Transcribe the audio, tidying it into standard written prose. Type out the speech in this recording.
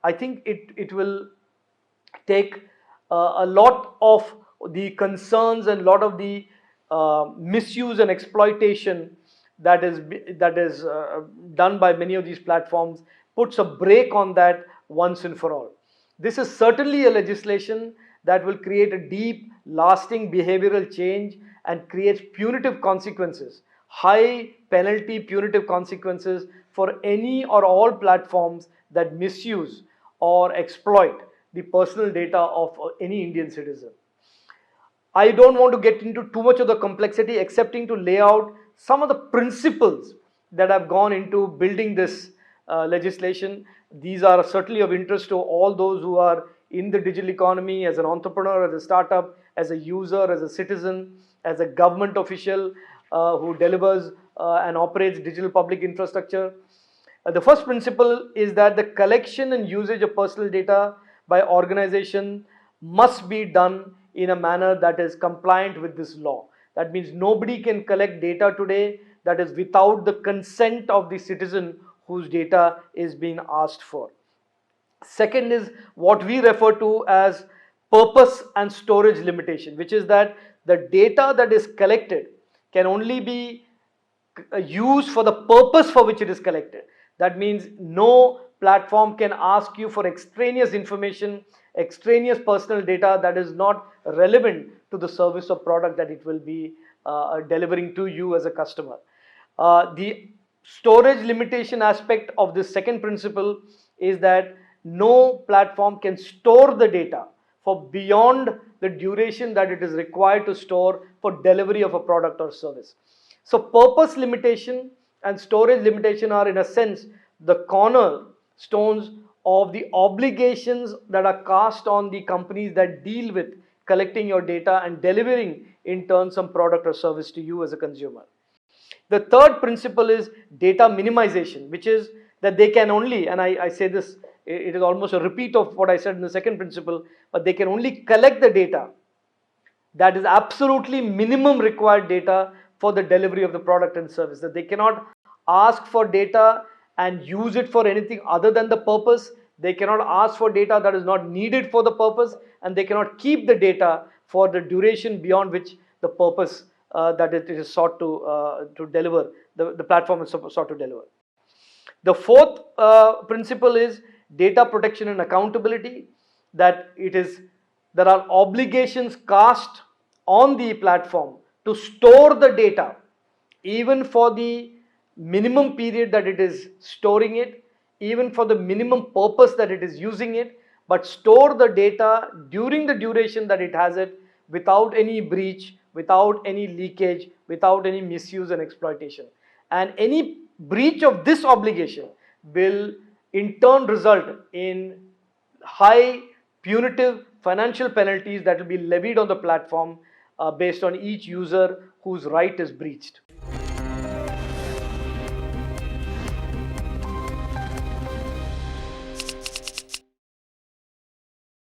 I think it will take a lot of the concerns and a lot of the misuse and exploitation that is done by many of these platforms, puts a brake on that once and for all. This is certainly a legislation that will create a deep, lasting behavioral change and creates punitive consequences, high penalty punitive consequences for any or all platforms that misuse or exploit the personal data of any Indian citizen. I don't want to get into too much of the complexity, excepting to lay out some of the principles that have gone into building this legislation. These are certainly of interest to all those who are in the digital economy, as an entrepreneur, as a startup, as a user, as a citizen, as a government official who delivers and operates digital public infrastructure. The first principle is that the collection and usage of personal data by organization must be done in a manner that is compliant with this law. That means nobody can collect data today that is without the consent of the citizen whose data is being asked for. Second is what we refer to as purpose and storage limitation, which is that the data that is collected can only be used for the purpose for which it is collected. That means no platform can ask you for extraneous information, extraneous personal data that is not relevant to the service or product that it will be delivering to you as a customer. The storage limitation aspect of this second principle is that no platform can store the data for beyond the duration that it is required to store for delivery of a product or service. So purpose limitation and storage limitation are, in a sense, the cornerstones of the obligations that are cast on the companies that deal with collecting your data and delivering in turn some product or service to you as a consumer. The third principle is data minimization, which is that they can only, and I say this, it is almost a repeat of what I said in the second principle, but they can only collect the data that is absolutely minimum required data for the delivery of the product and service. That they cannot ask for data and use it for anything other than the purpose. They cannot ask for data that is not needed for the purpose, and they cannot keep the data for the duration beyond which the purpose that it is sought to deliver, the platform is sought to deliver. The fourth principle is data protection and accountability, that there are obligations cast on the platform to store the data even for the minimum period that it is storing it, even for the minimum purpose that it is using it, but store the data during the duration that it has it without any breach, without any leakage, without any misuse and exploitation. And any breach of this obligation will in turn result in high punitive financial penalties that will be levied on the platform based on each user whose right is breached.